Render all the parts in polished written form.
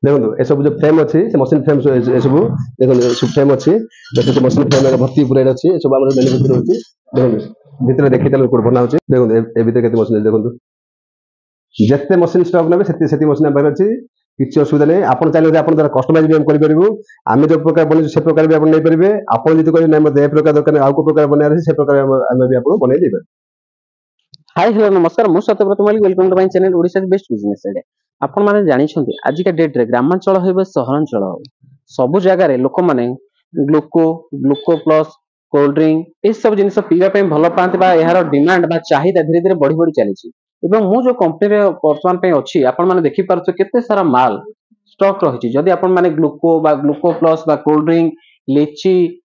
देखो ए सब जो फ्रेम अच्छी से मशीन फ्रेम ए सब देखो सब फ्रेम अच्छी देखो मशीन फ्रेम भर्ती पूरा अच्छी ए सब हमर मैन्युफैक्चर होची देखो भीतर देखि तले कोड बना होची देखो ए भीतर केते मशीन देखो जत्ते मशीन स्टॉक नेबे सेति सेति मशीन बाहर अच्छी किछि असुविधा नै आपण चाहिले आपण द्वारा कस्टमाइज भी हम करि परिबो आमे जो प्रकार बने से प्रकार भी आपण नै परिबे आपण जति कहि नै मते ए प्रकार दरकार आ को प्रकार बने से प्रकार आमे भी आपण बने देबे। हाय हेलो नमस्कार मु Satyabrat Mallick welcome to my channel Odisha best business idea. आपण माने जानि छथि आज का डेट रे ग्रामांचल होइबे सहरांचल हो सब जगह रे लोक माने ग्लूको प्लस कोल्ड ड्रिंक ए सब जिनिस पीवा पे भलो पांते बा एहार डिमांड बा चाहिदा धीरे धीरे बढ़ी बढ़ी चली छी एवं मु जो कंपनी रे वर्तमान पे अछि आपण माने देखि पारछ केते सारा माल स्टॉक रहिछि जदि आपण माने ग्लूको प्लस बा कोल्ड ड्रिंक लीची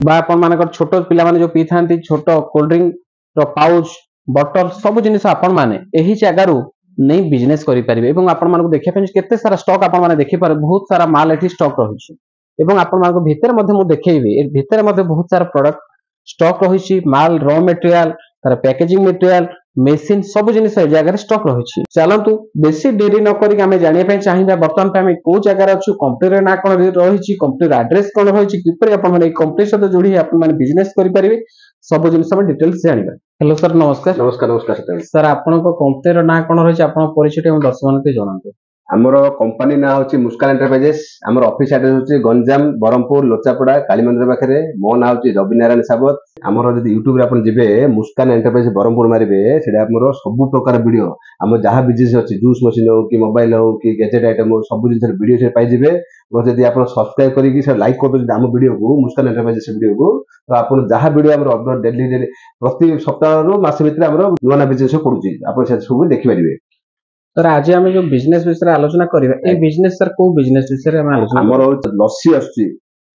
बा आपण माने छोटो पिला माने जो पी थांती छोटो कोल्ड ड्रिंक रो पाउच बटर सब जिनिस आपण माने एही जगह नहीं बिजनेस करि परिबे एवं आपण मानको देखिया पे केते सारा स्टॉक आपण माने देखि पारे बहुत सारा माल एठी स्टॉक रहिछि एवं आपण मानको भीतर मध्ये मु देखैबे ए भीतर मध्ये बहुत सारा प्रोडक्ट स्टॉक रहिछि माल रॉ मटेरियल तार पैकेजिंग मटेरियल मेसिन सब जिनिस ए जगह स्टॉक रहिछि। चलंतु बेसी देरी न करी हमें जानिया पे चाहिबा वर्तमान पे हमें को जगह अछु कंपनी रे ना कोन रहिछि कंपनी रे एड्रेस कोन रहिछि किपरि आपण माने कंपनी सहित जोड़ी आपण माने बिजनेस करि परिबे सब जिनिस हम डिटेल्स जानिबा। हेलो सर नमस्कार। नमस्कार नमस्कार सर आपण को कंपनी रो ना कोन रहिछि आपण परिचय हम दर्शक के जणांतु। हमरो कंपनी ना होची मुस्कान एंटरप्राइजेस हमर ऑफिस एड्रेस होची गंजाम बरमपुर लोचापड़ा काली मंदिर पाखरे मो ना होची रवि नारायण साबत हमरो जदी यूट्यूब रे आपण जिबे मुस्कान एंटरप्राइजेस बरमपुर मारिबे सेडा हमरो सब प्रकार वीडियो हम जहां बिजनेस होची जूस मशीन हो कि मोबाइल हो कि गैजेट आइटम हो सब जिनिस वीडियो से पाई जिबे और जदी आपण सब्सक्राइब करी कि से लाइक कर हम वीडियो को मुस्कान एंटरप्राइजेस वीडियो को तो आपण जहां वीडियो हमरो अपलोड डेली प्रति सप्ताह रो मास भीतर हमरो नवा बिजनेस पडुची आपण से सब देखि परिबे। सर आज हम जो बिजनेस विषय आलोचना करिबा ए बिजनेस सर को बिजनेस विषय हम आलोचना हमरो लस्सी आछी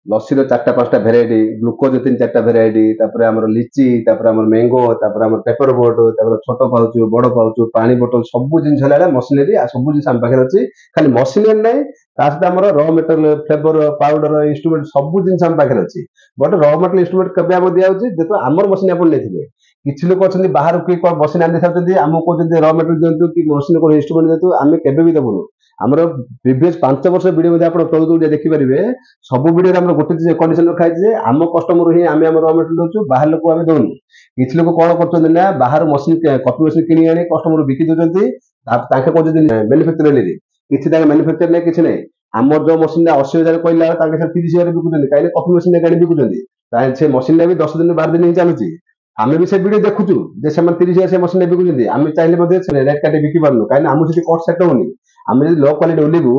लस्सी रो चारटा पांचटा वेराइटी ग्लूकोज तीन चारटा वेराइटी तापरे हमरो लीची तापरे हमरो मैंगो तापरे हमरो पेपर बोट तापरे छोटो पाउच बड़ पाउच पानी बोतल सब जिनिस हला मशीनरी आ सब जिनिस हम पाखर अछि खाली मशीनरी नै तासता हमरो raw material flavour powder instrument सब जिनिस हम पाखर अछि बट रॉ मटेरियल इंस्ट्रूमेंट कबे हम दिया होछि जेतो हमर मशीन अपन लेथिबे किछि लोक अछन बाहर की कोन मशीन आनि थाउछन्ती हमको कहउछन्ती रॉ मटेरियल दियंतु कि मशीन कोन इंस्ट्रूमेंट दियंतु आमे केबे भी देबुनु हमरो प्रीवियस 5 वर्ष वीडियो मध्ये आपण तळु देखि परिबे सब वीडियो रे हमरो गोटे चीज कंडीशन रखा जे हम कस्टमर ही आमे हमर रॉ मटेरियल दोछु बाहर लोक आमे दोनु किछि लोक कोन करछन्ती ना बाहर मशीन कॉपी मशीन किनि आनि कस्टमर बिकि दोछन्ती ताके कहउछन्ती मैन्युफैक्चर लेली किछि ताके मैन्युफैक्चर नै किछि नै हमर जो मशीन 80000 कहला ताके 30000 बिकुछन्ती काइले कॉपी मशीन गाडी बिकुछन्ती ताहे से मशीन नै भी 10 दिन 12 दिन ही चालुची आमे भी से वीडियो देखुछु जे से 30000 से मशीन बिकुछन्ती आमे चाहिले मध्ये रेट काटे बिकि पारनु काइले आमु से कॉस्ट सेट होनी आमे लो क्वालिटी ओलिबु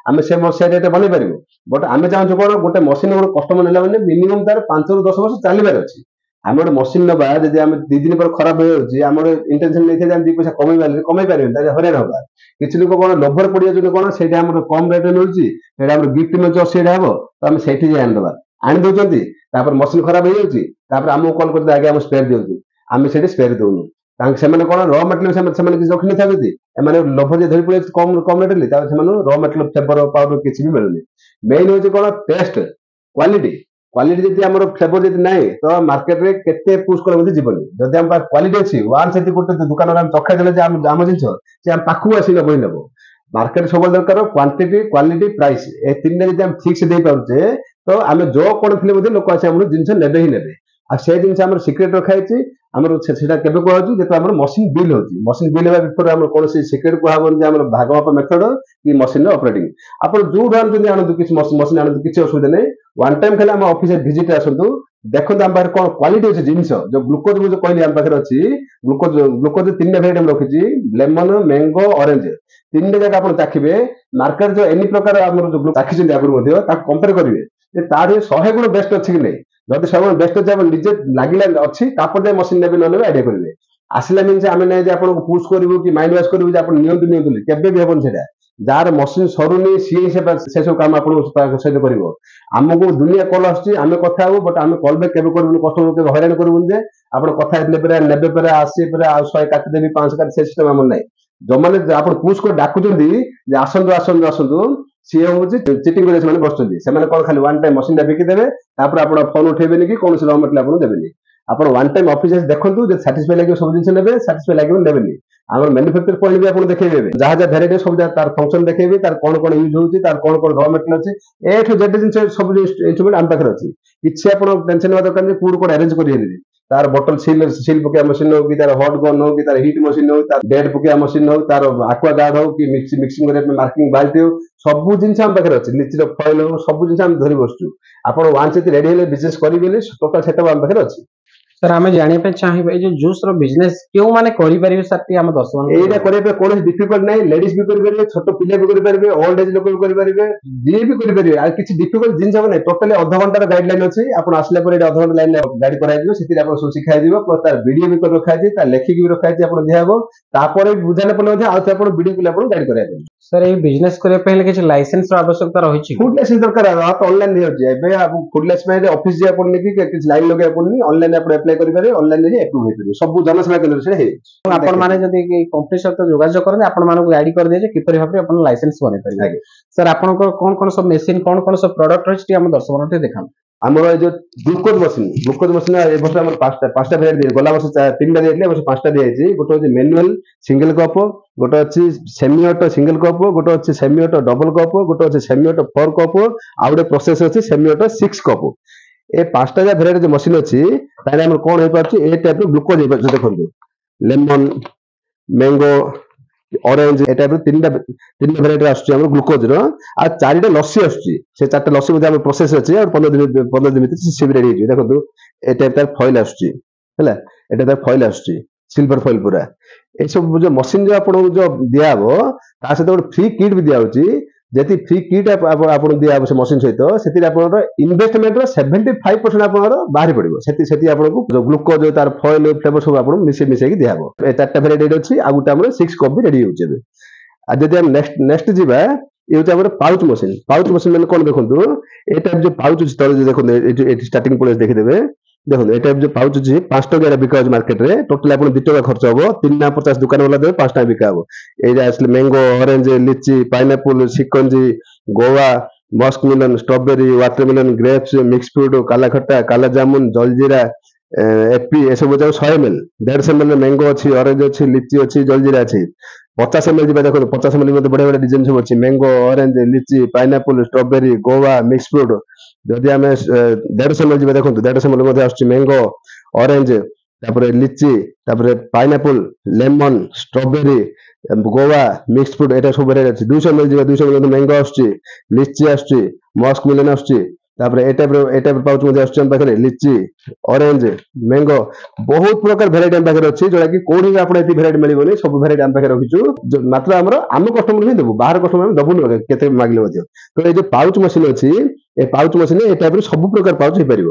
आमे से मशीन रेट बने परिबो बट आमे चाहू कोन गोटे मशीन गोटे कस्टमर नेला माने मिनिमम तार 5 ରୁ 10 वर्ष चलीबार अछि आमे गोटे मशीन नबा जदि आमे 2 दिन पर खराब हो जे हमर इंटेंशन नै थे जे 2 पैसा कमाई पारिबे ता हरेन होबा किछि लोक कोन लोभर पडिया जने कोन सेटा हमर कम रेट मिलुची सेटा हमर गिफ्ट में 80 हेबो त आमे सेठी जे आन दबा आनि दोचंती तापर मशीन खराब हो जाउची तापर हमको कॉल करते आगे हम स्पेयर दियौ आमे सेठी स्पेयर दोनु तांक सेमाने कोन रॉ मटेरियल सेमाने किछ रखि नै थाबेती एमाने लोभ जे धरि पळे कम कम रेट ले ता सेमाने रॉ मटेरियल फ्लेवर पाउडर किछ भी मिलुनी मेन होची कोन टेस्ट क्वालिटी क्वालिटी जति हमर फ्लेवर जति नै तो मार्केट रे केते पुश कर मध्ये जीवनी जदि हम क्वालिटी अछि वन सेति गोटे दुकान रे हम चखै देले जे हम जिंस से हम पाखु आसी न बहि लेबो मार्केट सब दरकार क्वांटिटी क्वालिटी प्राइस ए तीन जति हम फिक्स दे पाउचे तो आमे जो कोन फिले मध्ये लोक आसी हमर जिंस नेबे ही नेबे आ से जिंस हमर सीक्रेट रखाइछि हमर सेटा केबे को होछि जेतो हमर मशीन बिल होछि मशीन बिल हेबा बिफोर हमर कोनसी सीक्रेट को हाबन जे हमर भाग माप मेथड की मशीन ऑपरेटिंग आपण जो उदाहरण जदि आनंद किछ मशीन आनंद किछ असुविधा नै वन टाइम खाली हम ऑफिस विजिट आसंतु देखंतु हम बाहर कोन क्वालिटी अछि जिंस जो ग्लूकोज जो कहली हम पाखर अछि ग्लूकोज तीन वेराइटी हम रखिछि लेमन मैंगो ऑरेंज तीन जगह आपण ताखिबे मार्केट जो एनी प्रकार हमर जो ताखिछन्ती आगुर मध्ये ता कंपेयर करिवे जे तार 100 गुण बेस्ट अछि कि नै जदि सब बेस्ट अछि हम निजे लागिला अछि तापर जे मशीन नेबे न नेबे आइडिया करिवे आसिला मीन जे आमे नै जे आपण पुश करिवो कि माइंड वॉश करिवो जे आपण नियंतु केबे भी हेबन सेटा जार मशीन सरुनी सी से सब काम आपण सहित करिवो हमको दुनिया कॉल आछि आमे कथा हो बट आमे कॉल बैक केबे करबो कस्टमर के हैरान करबो जे आपण कथा हेतले परे नेबे परे आसी परे 100 काटि देबी 5 काटि से सिस्टम हमर नै जो माने आपण पुश कर डाकुचंदी जे आसंतु सी होची चिटिंग करे से बसचंदी से कोन खाली वन टाइम मशीन बिकि देबे तापर आपण फोन उठेबेनी कि कोन रॉ मटेरियल आपण देबेनी ଆପଣ ୱାନ୍ ଟାଇମ୍ ଅଫିସ ଆସି ଦେଖନ୍ତୁ, ଯଦି ସାଟିସ୍ଫାଇ ଲାଗିବ ସବୁ ଜିନିଷ ନେବେ, ସାଟିସ୍ଫାଇ ଲାଗିବ ନେବେନି। ଆମର ମ୍ୟାନୁଫ୍ୟାକ୍ଚର ପଏଣ୍ଟ ବି ଆପଣ ଦେଖେଇବେ, ଯାହା ଯାହା ଭେରାଇଟି ସବୁ ତାର ଫଙ୍କସନ ଦେଖେଇବେ, ତାର କଣ କଣ ୟୁଜ ହଉଛି, ତାର କଣ କଣ ର ମେଟେରିଆଲ ଅଛି, ଏ ଠୁ ଜେଡ୍ ଜିନିଷ ସବୁ ଇନଷ୍ଟ୍ରୁମେଣ୍ଟ ଆମ ପାଖରେ ଅଛି। କିଛି ଆପଣ ଟେନସନ ନେବା ଦରକାର ନାହିଁ କୋଉଠୁ କଣ ଆରେଞ୍ଜ କରିହେବନି। ତାର ବଟଲ ସିଲ୍ ପକେଇବା ମେସିନ ହଉ କି ତାର ହଟ୍ ଗନ୍ ହଉ କି ତାର ହିଟ୍ ମେସିନ ହଉ, ତାର ଡେଟ୍ ପକେଇବା ମେସିନ ହଉ, ତାର ଆକ୍ୱା ଗାର୍ଡ ହଉ କି ମିକ୍ସିଂ କରିବା ପାଇଁ ମାର୍କିଂ ବାଲ୍ଟି ହଉ, ସବୁ ଜିନିଷ ଆମ ପାଖରେ ଅଛି। ଲିଚିର ଫଏଲ ହଉ, ସବୁ ଜିନିଷ ଆମେ ଧରି ବସୁଛୁ। ଆପଣ ୱାନ୍ସ ଯଦି ରେଡି ହେଲେ ବିଜନେସ କରିବେ ବୋଲି ଟୋଟାଲ ସେଟଅପ୍ ଆମ ପାଖରେ ଅଛି। ସାର୍ ଆମେ ଜାଣିବା ପାଇଁ ଚାହିଁବା ଏଇ ଯୋଉ ଜୁସ୍ ର ବିଜନେସ କେଉଁମାନେ କରିପାରିବେ ସାର୍, ଟିକେ ଆମ ଦର୍ଶକ ଏଇଟା କରିବା ପାଇଁ କୌଣସି ଡିଫିକଲ୍ଟ ନାହିଁ। ଲେଡିଜ ବି କରିପାରିବେ, ଛୋଟ ପିଲା ବି କରିପାରିବେ, ଓଲ୍ଡ ଏଜ ଲୋକ ବି କରିପାରିବେ, ଯିଏ ବି କରିପାରିବେ। ଆଉ କିଛି ଡିଫିକଲ୍ଟ ଜିନିଷ ହବ ନାହିଁ। ଟୋଟାଲି ଅଧଘଣ୍ଟାର ଗାଇଡ ଲାଇନ ଅଛି। ଆପଣ ଆସିଲା ପରେ ଅଧଘଣ୍ଟା ଲାଇନ ଗାଇଡ କରାଯିବ, ସେଥିରେ ଆପଣ ସବୁ ଶିଖାଯିବ। ପ୍ଲସ୍ ତାର ଭିଡିଓ ବି କରି ରଖାଯାଇଛି, ତାର ଲେଖିକି ବି ରଖାଯାଇଛି, ଆପଣ ଦିଆହବ। ତାପରେ ବୁଝାଇଲା ପରେ ମଧ୍ୟ ଆଉ ଆପଣ ଭିଡିଓ କଲେ ଆପଣ ଗାଇଡ କରାଯିବ। ସାର୍ ଏଇ ବିଜନେସ କରିବା ପାଇଁ ହେଲେ କିଛି ଲାଇସେନ୍ସ ର ଆବଶ୍ୟକତା ରହିଛି? ଫୁଡ ଲାଇସେନ୍ସ ଦରକାର, ଅନଲାଇନ ହେଇଯାଉଛି ଏବେ। ଫୁଡ ଲାଇସେନ୍ସ ପାଇଁ ଅଫିସ ଯିବାକୁ ପଡୁନି କି କିଛି ଲାଇନ ଲଗେଇବାକୁ ପଡୁନି। ଅନଲାଇନ ଆପଣ ଆପ୍ଲାଏ କରିପାରିବେ, ଅନଲାଇନ ରେ ଆପ୍ରୁଭ ହେଇପାରିବେ। ସବୁ ଜନସେବା କେନ୍ଦ୍ର ସେଟା ହେଇଯାଉଛି। ଆପଣ ମାନେ ଯଦି କମ୍ପାନୀ ସହିତ ଯୋଗାଯୋଗ କରନ୍ତି, ଆପଣ ମାନଙ୍କୁ ଗାଇଡ କରିଦିଏ ଯେ କିପରି ଭାବରେ ଆପଣ ଲାଇସେନ୍ସ ବନେଇ ପାରିବେ। ଆଜ୍ଞା। ସାର୍ ଆପଣଙ୍କର କଣ କଣ ସବୁ ମେସିନ, କଣ କଣ ସବୁ ପ୍ରଡକ୍ଟ ରହିଛି, ଟିକେ ଆମ ଦର୍ଶକ ମାନଙ୍କୁ ଟିକେ ଦେଖାନ୍ତୁ। ଆମର ଏଇ ଯୋଉ ଗ୍ଲୁକୋଜ ମେସିନ ଏ ବର୍ଷ ଆମର ପାଞ୍ଚଟା ଭେରାଇଟି ଦିଆଯାଇଛି। ଗଲା ବର୍ଷ ତିନିଟା ଦିଆଯାଇଥିଲା, ଏ ବର୍ଷ ପାଞ୍ଚଟା ଦିଆଯାଇଛି। ଗୋଟେ ହଉଛି ମ୍ୟାନୁଆଲ ସିଙ୍ଗଲ କପ୍, ଗୋଟେ ଅଛି ସେମି ଅଟୋ ସିଙ୍ଗଲ କପ୍, ଗୋଟେ ଅଛି ସେମି ଅଟୋ ଡବଲ କପ୍, ଗୋଟେ ଅଛି ସେମି ଅଟୋ 4 କପ୍, ଆଉ ଗୋଟେ ପ୍ରୋସେସ ଅଛି ସେମି ଅଟୋ 6 କପ୍। ଏ ପାଞ୍ଚଟା ଯାହା ଭେରାଇଟି ଯୋଉ ମେସିନ ଅଛି, ତାହେଲେ ଆମର କଣ ହେଇପାରୁଛି, ଏ ଟାଇପ ର ଗ୍ଲୁକୋଜ ହେଇପାରୁଛି। ଦେଖନ୍ତୁ ଲେମନ, ମ୍ୟାଙ୍ଗୋ, ଅରେଞ୍ଜ, ଏ ଟାଇପ ର ତିନିଟା ଭେରାଇଟି ଆସୁଛି ଆମର ଗ୍ଲୁକୋଜ ର। ଆଉ 4ଟା ଲସି ଆସୁଛି। ସେ 4ଟା ଲସି ମଧ୍ୟ ଆମର ପ୍ରୋସେସ ଅଛି, ଆଉ 15 ଦିନ ଭିତରେ ସେ ରେଡି ହେଇଯିବ। ଦେଖନ୍ତୁ ଏ ଟାଇପ ତାର ଫଏଲ ଆସୁଛି ହେଲା, ଏଟା ତାର ଫଏଲ ଆସୁଛି, ସିଲଭର ଫଏଲ ପୁରା। ଏସବୁ ଯୋଉ ମସିନ ଯୋଉ ଆପଣଙ୍କୁ ଯୋଉ ଦିଆହବ, ତା ସହିତ ଗୋଟେ ଫ୍ରି କିଟ୍ ବି ଦିଆହଉଛି। ଯଦି ଫ୍ରି କିଟ୍ ଆପଣଙ୍କୁ ଦିଆହବ ସେ ମସିନ ସହିତ, ସେଥିରେ ଆପଣଙ୍କର ଇନଭେଷ୍ଟମେଣ୍ଟର 75% ଆପଣଙ୍କର ବାହାରି ପଡିବ। ସେଠି ଆପଣଙ୍କୁ ଯୋଉ ଗ୍ଲୁକୋଜ, ତାର ଫଏଲ, ଫ୍ଲେଭର ସବୁ ଆପଣଙ୍କୁ ମିଶେଇକି ଦିଆହବ। ଏ 4ଟା ଭେରାଇଟି ଅଛି, ଆଉ ଗୋଟେ ଆମର 6 କପ୍ ବି ରେଡି ହେଉଛି ଏବେ। ଆଉ ଯଦି ଆମେ ନେକ୍ସଟ ଯିବା, ଇଏ ହଉଛି ଆମର ପାଉଚ ମେସିନ। ପାଉଚ ମେସିନ ମାନେ କଣ ଦେଖନ୍ତୁ, ଏଇଟା ଯୋଉ ପାଉଚ ଅଛି ତଳେ ଯୋଉ ଦେଖନ୍ତୁ, ଏଠି ଷ୍ଟାର୍ଟିଂ ପଏଣ୍ଟ ଦେଖିଦେବେ। ଦେଖନ୍ତୁ ଏଇଟା ଯୋଉ ପାଉଚ ଅଛି 5 ଟଙ୍କାରେ ବିକା ହଉଛି ମାର୍କେଟରେ। ଟୋଟାଲି ଆପଣ 2 ଟଙ୍କା ଖର୍ଚ୍ଚ ହବ, 3.50 ଦୋକାନ ବାଲା ଦେବେ, 5 ଟଙ୍କା ବିକା ହବ। ଏଇଟା ଆସିଲେ mango, orange, litchi, pineapple, shikanji, guava, musk melon, strawberry, watermelon, grapes, mix fruit, kala khatta, kala jamun, jaljeera, AP, ଏସବୁ ଯାକ 100 ml। 150 ml ମ୍ୟାଙ୍ଗୋ ଅଛି, ଅରେଞ୍ଜ ଅଛି, ଲିଚି ଅଛି, ଜଲଜିରା ଅଛି। 50 ml ଯିବା, ଦେଖନ୍ତୁ 50 ml ମଧ୍ୟ ବଢିଆ ବଢିଆ ଡିଜାଇନ ସବୁ ଅଛି। Mango, orange, litchi, pineapple, strawberry, Goa, mix fruit. ଯଦି ଆମେ 150 ml ଯିବା, ଦେଖନ୍ତୁ 150 ml ମଧ୍ୟ ଆସୁଛି। ମ୍ୟାଙ୍ଗୋ, ଅରେଞ୍ଜ, ତାପରେ ଲିଚି, ତାପରେ pineapple, lemon, strawberry, Goa, mix fruit, ଏଟା ସବୁ ଭେରାଇଟି ଅଛି। 200 ml ଯିବା, 200 ml ମ୍ୟାଙ୍ଗୋ ଆସୁଛି, ଲିଚି ଆସୁଛି, ମସ୍କ ମିଲନ ଆସୁଛି। ତାପରେ ଏ ଟାଇପ ପାଉଚ ମଧ୍ୟ ଆସୁଛି ଆମ ପାଖରେ। ଲିଚି, ଅରେଞ୍ଜ, ମ୍ୟାଙ୍ଗୋ, ବହୁତ ପ୍ରକାର ଭେରାଇଟି ଆମ ପାଖରେ ଅଛି, ଯୋଉଟା କି କୋଉଠି ବି ଆପଣ ଏତେ ଭେରାଇଟି ମିଳିବନି। ସବୁ ଭେରାଇଟି ଆମ ପାଖରେ ରଖିଛୁ। ମାତ୍ର ଆମ କଷ୍ଟମର ହିଁ ଦେବୁ, ବାହାର କଷ୍ଟମର ଆମେ ଦବୁନି କେତେ ମାଗିଲେ ମଧ୍ୟ। ତ ଏଇ ଯୋଉ ପାଉଚ ମେସିନ ଅଛି, ଏ ପାଉଚ ମେସିନ ଏ ଟାଇପର ସବୁ ପ୍ରକାର ପାଉଚ ହେଇପାରିବ।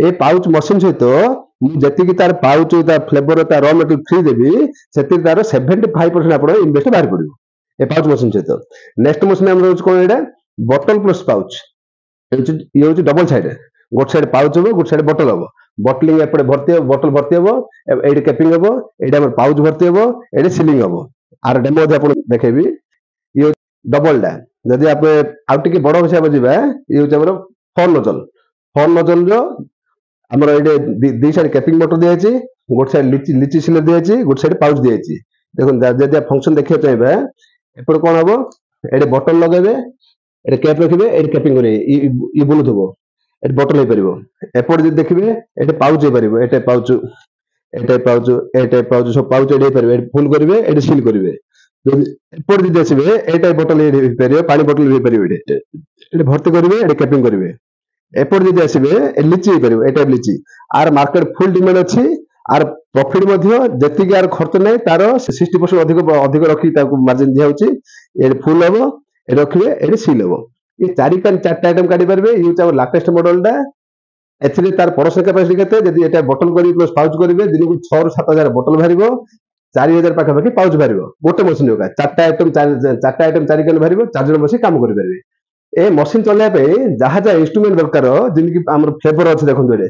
ଏ ପାଉଚ ମେସିନ ସହିତ ମୁଁ ଯେତିକି ତାର ପାଉଚ, ତାର ଫ୍ଲେଭର, ତାର ର ମେଟେରିଆଲ ଫ୍ରି ଦେବି, ସେଥିରେ ତାର 75% ଆପଣ ଇନଭେଷ୍ଟ ବାହାରି ପଡିବ ଏ ପାଉଚ ମେସିନ ସହିତ। ନେକ୍ସଟ ମେସିନ ଆମର ହଉଛି କଣ, ଏଇଟା ବଟଲ ପ୍ଲସ ପାଉଚ। ଇଏ ହଉଛି ଡବଲ ସାଇଡ। ଗୋଟେ ସାଇଡ ପାଉଚ ହବ, ଗୋଟେ ସାଇଡ ବଟଲ ହବ। ବଟଲିଂ ଏପଟେ ଭର୍ତ୍ତି ହବ, ବଟଲ ଭର୍ତ୍ତି ହବ, ଏଇଠି କ୍ୟାପିଂ ହବ, ଏଇଟା ଆମର ପାଉଚ ଭର୍ତ୍ତି ହବ, ଏଇଠି ସିଲିଂ ହବ। ଆର ଡେମୋ ମଧ୍ୟ ଆପଣ ଦେଖେଇବି। ଇଏ ଡବଲ ଟା। ଯଦି ଆପଣ ଆଉ ଟିକେ ବଡ ହିସାବ ଯିବା, ଇଏ ହଉଛି ଆମର 4 ନଜଲ। 4 ନଜଲ ର ଆମର ଏଇଠି ଦି ସାଇଡ କ୍ୟାପିଂ ବଟଲ ଦିଆଯାଇଛି, ଗୋଟେ ସାଇଡ ଲିଚି ସିଲର ଦିଆଯାଇଛି, ଗୋଟେ ସାଇଡ ପାଉଚ ଦିଆଯାଇଛି। ଦେଖନ୍ତୁ ଯଦି ଫଙ୍କସନ ଦେଖିବାକୁ ଚାହିଁବା, ଏପଟେ କଣ ହବ, ଏଠି ବଟଲ ଲଗେଇବେ, ଏଠି କ୍ୟାପ ରଖିବେ, ଏଠି କ୍ୟାପିଂ କରିବେ, ଇଏ ବୁଲୁଥିବ, ଏଠି ବଟଲ ହେଇପାରିବ। ଏପଟେ ଯଦି ଦେଖିବେ, ଏଠି ପାଉଚ ହେଇପାରିବ, ଏଠି ପାଉଚ, ଏଠି ପାଉଚ, ଏଠି ପାଉଚ, ସବୁ ପାଉଚ ଏଠି ହେଇପାରିବ। ଏଠି ଫୁଲ କରିବେ, ଏଠି ସିଲ୍ କରିବେ। ଏପଟେ ଯଦି ଆସିବେ, ଏଇଟା ବଟଲ ହେଇପାରିବ, ପାଣି ବଟଲ ବି ହେଇପାରିବ। ଏଠି ଭର୍ତ୍ତି କରିବେ, ଏଠି କ୍ୟାପିଂ କରିବେ। ଏପଟେ ଯଦି ଆସିବେ, ଲିଚି ହେଇପାରିବ, ଏଇଟା ଲିଚି। ଆର ମାର୍କେଟ ଫୁଲ ଡିମାଣ୍ଡ ଅଛି। ଆର ପ୍ରଫିଟ ମଧ୍ୟ ଯେତିକି ଆର ଖର୍ଚ୍ଚ ନାହିଁ, ତାର 60% ଅଧିକ ରଖି ତାକୁ ମାର୍ଜିନ ଦିଆହଉଛି। ଏଠି ଫୁଲ ହବ, ଏଠି ରଖିବେ, ଏଠି ସିଲ୍ ହବ। ଏ 4ଟା ଆଇଟମ କାଢି ପାରିବେ। ଇଏ ହଉଛି ଆମର ଲାଟେଷ୍ଟ ମଡେଲ ଟା। ଏଥିରେ ତାର ପରସନ କାପାସିଟି କେତେ, ଯଦି ଏଟା ବଟଲ କରିବେ ପ୍ଲସ ପାଉଚ କରିବେ, ଦିନକୁ 6 ରୁ 7 ହଜାର ବଟଲ ବାହାରିବ, 4,000 ପାଖାପାଖି ପାଉଚ ବାହାରିବ ଗୋଟେ ମେସିନ। 4ଟା ଆଇଟମ 4 କେନ୍ ବାହାରିବ, 4 ଜଣ ବସି କାମ କରିପାରିବେ। ଏ ମେସିନ ଚଲେଇବା ପାଇଁ ଯାହା ଯାହା ଇନଷ୍ଟ୍ରୁମେଣ୍ଟ ଦରକାର, ଯେମିତି ଆମର ଫ୍ଲେଭର ଅଛି, ଦେଖନ୍ତୁ ଏଠି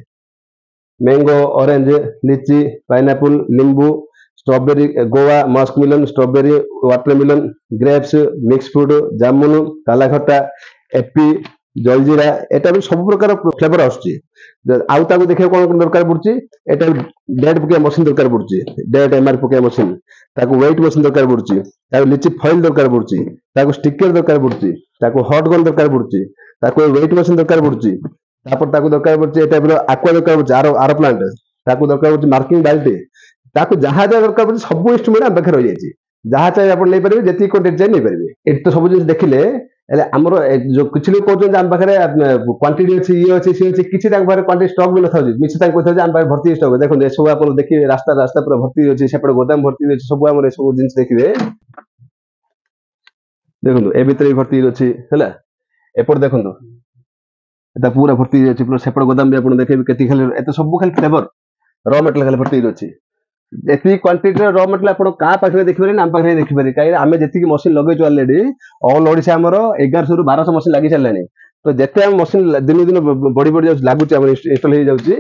ମ୍ୟାଙ୍ଗୋ, ଅରେଞ୍ଜ, ଲିଚି, ପାଇନାପଲ, ଲିମ୍ବୁ, strawberry, guava, musk melon, strawberry, watermelon, grapes, mix fruit, jamun, kala khatta, ଏପି, ଜଲଜିରା ଏଟା ବି ସବୁ ପ୍ରକାର ଫ୍ଲେଭର ଆସୁଛି। ଆଉ ତାକୁ ଦେଖିବାକୁ କଣ କଣ ଦରକାର ପଡୁଛି, ଏଟା ଡେଟ୍ ପକେଇବା ମେସିନ ଦରକାର ପଡୁଛି, ଡେଟ୍ ଏମଆର ପକେଇବା ମେସିନ, ତାକୁ ୱେଟ୍ ମେସିନ ଦରକାର ପଡୁଛି, ତାକୁ ଲିଚି ଫଏଲ ଦରକାର ପଡୁଛି, ତାକୁ ଷ୍ଟିକର ଦରକାର ପଡୁଛି, ତାକୁ ହଟ୍ ଗନ୍ ଦରକାର ପଡୁଛି, ତାକୁ ୱେଟ୍ ମେସିନ ଦରକାର ପଡୁଛି, ତାପରେ ତାକୁ ଦରକାର ପଡୁଛି ଏ ଟାଇପର ଆକ୍ୱା ଦରକାର ପଡୁଛି, ଆର ପ୍ଲାଣ୍ଟ, ତାକୁ ଦରକାର ପଡୁଛି ମାର୍କିଂ ବାଲ୍ଟି, ତାକୁ ଯାହା ଯାହା ଦରକାର ପଡୁଛି ସବୁ ଇନଷ୍ଟ୍ରୁମେଣ୍ଟ ଆମ ପାଖରେ ରହିଯାଇଛି। ଯାହା ଚାହିଁବେ ଆପଣ ନେଇପାରିବେ, ଯେତିକି କ୍ୱାଣ୍ଟିଟି ଚାହିଁବେ ନେଇପାରିବେ। ଏଠି ତ ସବୁ ଜିନିଷ ଦେଖିଲେ, ହେଲେ ଆମର ଯୋଉ କିଛି ଲୋକ କହୁଛନ୍ତି ଆମ ପାଖରେ କ୍ୱାଣ୍ଟିଟି ଅଛି, ଇଏ ଅଛି, ସିଏ ଅଛି, କିଛି ତାଙ୍କ ପାଖରେ କ୍ୱାଣ୍ଟିଟି ଷ୍ଟକ୍ ବି ନଥାଉଛି, ମିଛ ତାଙ୍କୁ କହିଥାଉଛି ଆମ ପାଖରେ ଭର୍ତ୍ତି ଷ୍ଟକ୍। ଦେଖନ୍ତୁ ଏସବୁ ଆପଣ ଦେଖିବେ, ରାସ୍ତା ରାସ୍ତା ପୁରା ଭର୍ତ୍ତି ଅଛି, ସେପଟେ ଗୋଦାମ ଭର୍ତ୍ତି ଅଛି, ସବୁ ଆମର ଏସବୁ ଜିନିଷ ଦେଖିବେ। ଦେଖନ୍ତୁ ଏ ଭିତରେ ବି ଭର୍ତ୍ତି ଅଛି ହେଲା, ଏପଟେ ଦେଖନ୍ତୁ ଏଟା ପୁରା ଭର୍ତ୍ତି ଅଛି, ପୁରା ସେପଟେ ଗୋଦାମ ବି ଆପଣ ଦେଖିବେ କେତିକି ଖାଲି, ଏତେ ସବୁ ଖାଲି ଫ୍ଲେଭର ର ମେଟେରିଆଲ ଖାଲି ଭର୍ତ୍ତି ଅଛି। ଏତିକି କ୍ୱାଣ୍ଟିଟିର ର ମେଟେରିଆଲ ଆପଣ କାହା ପାଖରେ ଦେଖିପାରିବେନି, ଆମ ପାଖରେ ଦେଖିପାରିବେ। କାହିଁକି ଆମେ ଯେତିକି ମସିନ ଲଗେଇଛୁ ଅଲରେଡି, ଅଲ୍ ଓଡିଶା ଆମର 1100 ରୁ 1200 ମସିନ ଲାଗି ସାରିଲାଣି। ତ ଯେତେ ଆମେ ମସିନ ଦିନକୁ ଦିନ ବଢି ବଢି ଯାଉଛି, ଲାଗୁଛି ଆମର ଇନଷ୍ଟଲ ହେଇଯାଉଛି,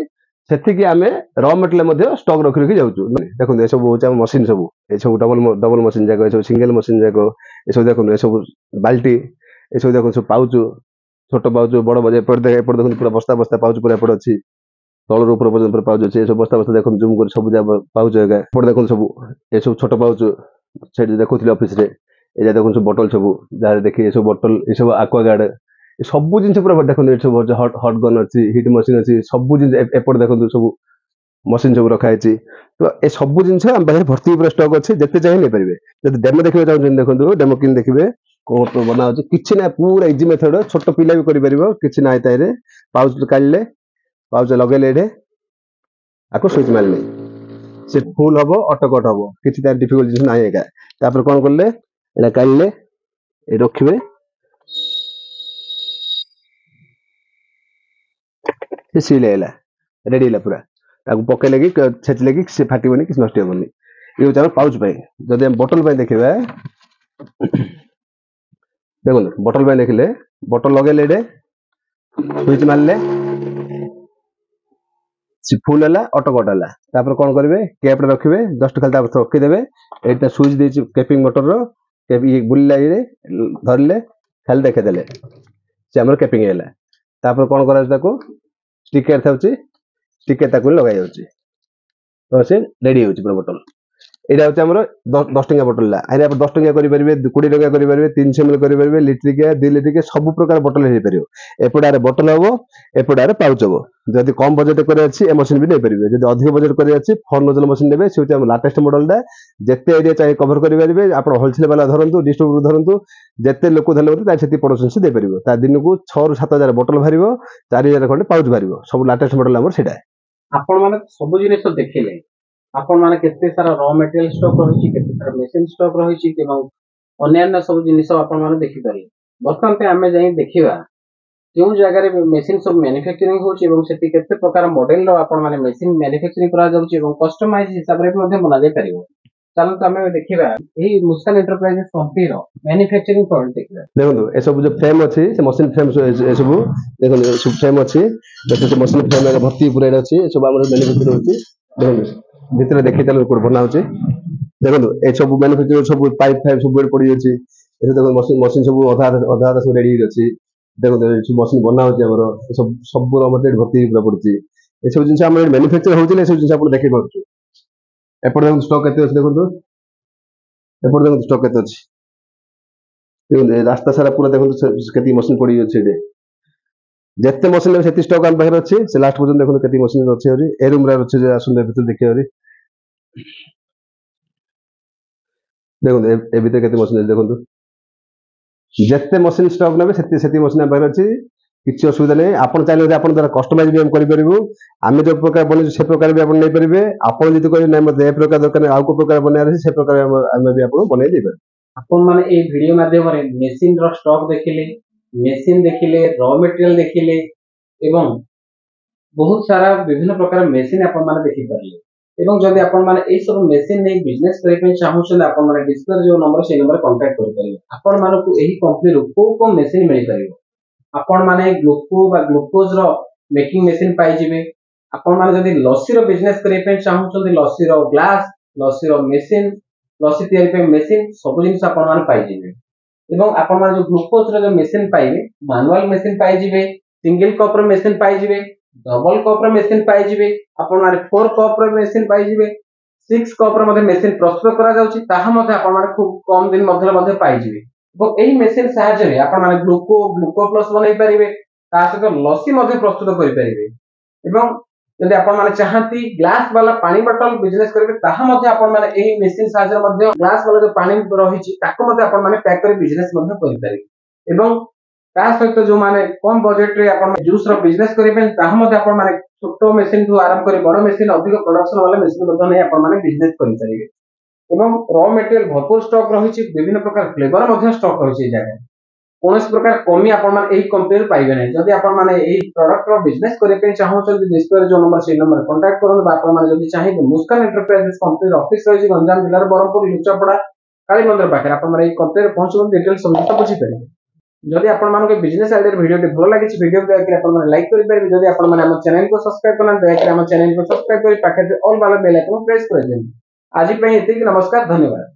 ସେତିକି ଆମେ ର ମେଟେରିଆଲ ମଧ୍ୟ ଷ୍ଟକ୍ ରଖି ରଖି ଯାଉଛୁ। ଦେଖନ୍ତୁ ଏସବୁ ହଉଛି ଆମ ମସିନ, ସବୁ ଏସବୁ ଡବଲ ମସିନ ଯାକ, ଏସବୁ ସିଙ୍ଗଲ ମସିନ ଯାକ, ଏସବୁ ଦେଖନ୍ତୁ, ଏସବୁ ବାଲ୍ଟି, ଏସବୁ ଦେଖନ୍ତୁ ସବୁ ପାଉଚ, ଛୋଟ ପାଉଚ, ବଡ ଏପଟେ ଦେଖନ୍ତୁ ପୁରା ବସ୍ତା ବସ୍ତା ପାଉଚ ପୁରା ଏପଟେ ଅଛି, ତଳରୁ ଉପର ପର୍ଯ୍ୟନ୍ତ ପାଉଚ ଅଛି, ଏସବୁ ବସ୍ତା ବସ୍ତା ଦେଖନ୍ତୁ, ଜୁମ କରି ସବୁ ଯାକ ପାଉଚ ଏକା ଏପଟେ ଦେଖନ୍ତୁ, ସବୁ ଏସବୁ ଛୋଟ ପାଉଚ ସେଠି ଦେଖୁଥିଲେ ଅଫିସରେ, ଏ ଯା ଦେଖନ୍ତୁ ସବୁ ବୋଟଲ, ସବୁ ଯାହା ଦେଖି ଏସବୁ ବୋଟଲ, ଏସବୁ ଆକ୍ୱାଗାର୍ଡ, ସବୁ ଜିନିଷ ପୁରା ଦେଖନ୍ତୁ, ଏଠି ସବୁ ଅଛି, ହଟ୍ ଗନ୍ ଅଛି, ହିଟ୍ ମେସିନ ଅଛି, ସବୁ ଜିନିଷ ଏପଟେ ଦେଖନ୍ତୁ ସବୁ ମସିନ ସବୁ ରଖା ହେଇଛି। ତ ଏ ସବୁ ଜିନିଷ ଆମ ପାଖରେ ଭର୍ତ୍ତି ପୁରା ଷ୍ଟକ୍ ଅଛି, ଯେତେ ଚାହିଁବେ ନେଇପାରିବେ। ଯଦି ଡେମୋ ଦେଖିବାକୁ ଚାହୁଁଛନ୍ତି, ଦେଖନ୍ତୁ ଡେମୋ କେମିତି ଦେଖିବେ, କୋଉ ବନା ହଉଛି, କିଛି ନା ପୁରା ଇଜି ମେଥଡ, ଛୋଟ ପିଲା ବି କରିପାରିବ, କିଛି ନାହିଁ ତାଇରେ। ପାଉଚ କାଢିଲେ, ପାଉଚ ଲଗେଇଲେ, ଏଠି ଆକୁ ସୁଇଚ ମାରିଲେ ସେ ଫୁଲ ହବ, ଅଟୋ କଟ୍ ହବ, କିଛି ତାର ଡିଫିକଲ୍ଟ ଜିନିଷ ନାହିଁ ଏକା। ତାପରେ କଣ କଲେ, ଏଟା କାଢିଲେ, ଏ ରଖିବେ, ସେ ସିଲ୍ ହେଇଗଲା, ରେଡି ହେଲା ପୁରା। ତାକୁ ପକେଇଲେ କି ଛେଚିଲେ କି ସେ ଫାଟିବନି, କିଛି ନଷ୍ଟ ହବନି। ଇଏ ହଉଛି ଆମର ପାଉଚ ପାଇଁ। ଯଦି ଆମେ ବୋଟଲ ପାଇଁ ଦେଖିବା, ଦେଖନ୍ତୁ ବୋଟଲ ପାଇଁ ଦେଖିଲେ, ବୋଟଲ ଲଗେଇଲେ, ଏଠି ସୁଇଚ ମାରିଲେ, ଫୁଲ ହେଲା, ଅଟୋ କଟ୍ ହେଲା। ତାପରେ କଣ କରିବେ, କ୍ୟାପ ରେ ରଖିବେ, ଜଷ୍ଟ ଖାଲି ତାପରେ ରଖିଦେବେ। ଏଇଟା ସୁଇଚ ଦେଇଛି କେପିଂ ମୋଟରର, ବୁଲିଲା, ଇଏ ଧରିଲେ, ଖାଲି ଦେଖେଇଦେଲେ, ସେ ଆମର କେପିଂ ହେଲା। ତାପରେ କଣ କରାଯାଉଛି, ତାକୁ ଷ୍ଟିକର ଥାଉଛି, ଷ୍ଟିକର ତାକୁ ଲଗା ଯାଉଛି, ତ ସେ ରେଡି ହେଉଛି ପୁରା ବୋଟଲ। ଏଇଟା ହଉଛି ଆମର 10 ଟଙ୍କିଆ ବୋଟଲ। ଆରେ ଆପଣ 10 ଟଙ୍କିଆ କରିପାରିବେ, 20 ଟଙ୍କା କରିପାରିବେ, 300 ml କରିପାରିବେ, ଲିଟ୍ରିକିଆ, 2 ଲିଟ୍ରିକିଆ, ସବୁ ପ୍ରକାର ବୋଟଲ ହେଇପାରିବ। ଏପଟେ ଆରେ ବୋଟଲ ହବ, ଏପଟେ ଆରେ ପାଉଚ ହବ। ଯଦି କମ ବଜେଟ କରିବାର ଅଛି, ଏ ମସିନ ବି ନେଇପାରିବେ। ଯଦି ଅଧିକ ବଜେଟ କରିବାର ଅଛି, ଫୋନ୍ ନୋଜଲ ମସିନ ନେବେ, ସେ ହଉଛି ଆମର ଲାଟେଷ୍ଟ ମଡେଲଟା। ଯେତେ ଏରିଆ ଚାହିଁବେ କଭର କରିପାରିବେ। ଆପଣ ହୋଲସେଲ ବାଲା ଧରନ୍ତୁ, ଡିଷ୍ଟ୍ରିବ୍ୟୁଟର ଧରନ୍ତୁ, ଯେତେ ଲୋକ ଧରିଲେ ମଧ୍ୟ ତାର ସେତିକି ପ୍ରଡକ୍ସନ ସେ ଦେଇପାରିବ। ତା ଦିନକୁ 6 ରୁ 7 ହଜାର ବୋଟଲ ବାହାରିବ, 4,000 ଖଣ୍ଡେ ପାଉଚ ବାହାରିବ। ସବୁ ଲାଟେଷ୍ଟ ମଡେଲ ଆମର ସେଇଟା। ଆପଣ ମାନେ ସବୁ ଜିନିଷ ଦେଖିଲେ, ଆପଣ ମାନେ କେତେ ସାରା ର ମେଟେରିଆଲ ଷ୍ଟକ୍ ରହିଛି, କେତେ ସାରା ମେସିନ ଷ୍ଟକ୍ ରହିଛି, ଏବଂ ଅନ୍ୟାନ୍ୟ ସବୁ ଜିନିଷ ଆପଣ ମାନେ ଦେଖିପାରିଲେ। ବର୍ତ୍ତମାନ ପାଇଁ ଆମେ ଯାଇ ଦେଖିବା କେଉଁ ଜାଗାରେ ମେସିନ ସବୁ ମ୍ୟାନୁଫ୍ୟାକ୍ଚରିଂ ହଉଛି, ଏବଂ ସେଠି କେତେ ପ୍ରକାର ମଡେଲର ଆପଣ ମାନେ ମେସିନ ମ୍ୟାନୁଫ୍ୟାକ୍ଚରିଂ କରାଯାଉଛି, ଏବଂ କଷ୍ଟମାଇଜ ହିସାବରେ ବି ମଧ୍ୟ ବନାଯାଇ ପାରିବ। ଚାଲନ୍ତୁ ଆମେ ଦେଖିବା ଏହି ମୁସ୍କାନ ଏଣ୍ଟରପ୍ରାଇଜେସ କମ୍ପାନୀର ମ୍ୟାନୁଫ୍ୟାକ୍ଚରିଂ ପଏଣ୍ଟ ଦେଖିବା। ଦେଖନ୍ତୁ ଏସବୁ ଯୋଉ ଫ୍ରେମ ଅଛି, ସେ ମସିନ ଫ୍ରେମ ଏସବୁ ଦେଖନ୍ତୁ, ସବୁ ଫ୍ରେମ ଅଛି, ଦେଖନ୍ତୁ ମସିନ ଫ୍ରେମ ଭର୍ତ୍ତି ପୁରା ଏଇଟା ଅଛି, ଏସବୁ ଆମର ମ୍ୟାନୁଫ୍ୟାକ୍ଚର ହଉଛି। ଦେଖନ୍ତୁ ଭିତରେ ଦେଖେଇଦେଲେ କୋଉଠି ବନା ହଉଛି, ଦେଖନ୍ତୁ ଏ ସବୁ ମ୍ୟାନୁଫ୍ୟାକ୍ଚର, ସବୁ ପାଇପ ଫାଇପ ସବୁ ପଡିଯାଉଛି। ଏଠି ଦେଖନ୍ତୁ ମସିନ ସବୁ ଅଧା ଅଧା ସବୁ ରେଡି ଅଛି। ଦେଖନ୍ତୁ ସବୁ ମସିନ ବନା ହଉଛି ଆମର, ସବୁ ର ମେଟେରିଆଲ ଭର୍ତ୍ତି ପୁରା ପଡୁଛି। ଏସବୁ ଜିନିଷ ଆମର ମ୍ୟାନୁଫ୍ୟାକ୍ଚର ହଉଛି, ଏସବୁ ଜିନିଷ ଆପଣ ଦେଖେଇ ପାରୁଛୁ। ଏପଟେ ଦେଖନ୍ତୁ ଷ୍ଟକ୍ କେତେ ଅଛି, ଦେଖନ୍ତୁ ଏପଟେ ଦେଖନ୍ତୁ ଷ୍ଟକ୍ କେତେ ଅଛି, ଦେଖନ୍ତୁ ରାସ୍ତା ସାରା ପୁରା ଦେଖନ୍ତୁ କେତିକି ମସିନ ପଡିକି ଅଛି। ଏଠି ଯେତେ ମସିନ ନେବେ ସେତିକି ଷ୍ଟକ୍ ଆମ ପାଖରେ ଅଛି। ସେ ଲାଷ୍ଟ ପର୍ଯ୍ୟନ୍ତ ଦେଖନ୍ତୁ କେତିକି ମସିନ ଅଛି ଆହୁରି, ଏ ରୁମ ରେ ଅଛି, ଆସନ୍ତୁ ଭିତରେ ଦେଖିବା ଆହୁରି। ଦେଖନ୍ତୁ ଏ ଭିତରେ କେତେ ମସିନ ଅଛି, ଦେଖନ୍ତୁ ଯେତେ ମସିନ ଷ୍ଟକ୍ ନେବେ ସେତିକି ମସିନ ଆମ ପାଖରେ ଅଛି। କିଛି ଅସୁବିଧା ନାହିଁ। ଆପଣ ଚାହିଁଲେ ଆପଣ ଦ୍ୱାରା କଷ୍ଟମାଇଜ ବି ଆମେ କରିପାରିବୁ। ଆମେ ଯୋଉ ପ୍ରକାର ବନେଇଛୁ ସେ ପ୍ରକାର ବି ଆପଣ ନେଇପାରିବେ। ଆପଣ ଯଦି କହିବେ ନାଇଁ ମତେ ଏ ପ୍ରକାର ଦରକାର ନାହିଁ, ଆଉ କୋଉ ପ୍ରକାର ବନେଇବାର ଅଛି, ସେ ପ୍ରକାର ଆମେ ବି ଆପଣଙ୍କୁ ବନେଇ ଦେଇପାରିବୁ। ଆପଣ ମାନେ এই ভিডিও মাধ্যমରେ ମେସିନ ର ଷ୍ଟକ୍ ଦେଖିଲେ, ମେସିନ ଦେଖିଲେ, ର ମେଟେରିଆଲ ଦେଖିଲେ, ଏବଂ ବହୁତ ସାରା ବିଭିନ୍ନ ପ୍ରକାର ମେସିନ ଆପଣ ମାନେ ଦେଖିପାରିଲେ। ଏବଂ ଯଦି ଆପଣ ମାନେ এই ସବୁ ମେସିନ ନେଇ ବିଜନେସ କରିବା ପାଇଁ ଚାହୁଁଛନ୍ତି, ଆପଣ ମାନେ ଡିସପ୍ଲେ ଯୋଉ ନମ୍ବର, ସେଇ ନମ୍ବରରେ କଣ୍ଟାକ୍ଟ କରିପାରିବେ। ଆପଣ ମାନଙ୍କୁ ଏହି କମ୍ପାନୀରୁ କୋଉ କୋଉ ମେସିନ ମିଳିପାରିବ। ଆପଣ ମାନେ ଗ୍ଲୁକୋ ବା ଗ୍ଲୁକୋଜ ର ମେକିଂ ମେସିନ ପାଇଯିବେ। ଆପଣ ମାନେ ଯଦି ଲସିର ବିଜନେସ କରିବା ପାଇଁ ଚାହୁଁଛନ୍ତି, ଲସିର ଗ୍ଲାସ, ଲସିର ମେସିନ, ଲସି ତିଆରି ପାଇଁ ମେସିନ, ସବୁ ଜିନିଷ ଆପଣ ମାନେ ପାଇଯିବେ। एवं आपण माने जो ग्लूकोज रो जो मशीन पाइबे मैनुअल मशीन पाइ जिवे सिंगल कप रो मशीन पाइ जिवे डबल कप रो मशीन पाइ जिवे आपण माने 4 कप रो मशीन पाइ जिवे 6 कप रो मध्ये मशीन प्रस्तुत करा जाउची ताहा मध्ये आपण माने खूब कम दिन मध्ये पाइ जिवे एवं एही मशीन सहायता रे आपण माने ग्लूको प्लस बनै परिबे ता सहित लस्सी मध्ये प्रस्तुत करि परिबे एवं यदि आपण माने चाहती ग्लास वाला पानी बोतल बिजनेस करिवे ताहा मध्ये आपण माने एही मशीन सहायता मध्ये ग्लास वाला जो पानी रहिची ताको मध्ये आपण माने पैक करि बिजनेस मध्ये करि परिबे एवं ता सहित जो माने कम बजट रे आपण जूस रो बिजनेस करिबे ताहा मध्ये आपण माने छोटो मशीन को आरंभ करि बड़ मशीन अधिक प्रोडक्शन वाला मशीन मध्ये नै आपण माने बिजनेस करि परिबे एवं रॉ मटेरियल भरपूर स्टॉक रहिची विभिन्न प्रकार फ्लेवर मध्ये स्टॉक रहिची जागा कौन प्रकार कमी आपण माने एही कंपनी पाइबे नै जदि आपण माने एही प्रोडक्ट रो बिजनेस करे पे चाहौछन डिस्प्ले जो नंबर से नंबर कांटेक्ट करन बा आपण माने जदि चाहिबे मुस्कान एंटरप्राइजेस कंपनी ऑफिस रहिची गंजाम जिल्ला रो बरमपुर लुचापड़ा काली मंदिर पाखे आपण माने एही कंपनी रे पहुंचन डिटेल समस्त बुझी परिबे जदि आपण माने के बिजनेस आइडिया वीडियो के भलो लागिछ वीडियो को देख आपण माने लाइक करि परिबे जदि आपण माने हमर चैनल को सब्सक्राइब करना देख हमर चैनल को सब्सक्राइब करि पाखे ऑल वाला बेल आइकन प्रेस कर देन आज पई एतिक नमस्कार धन्यवाद।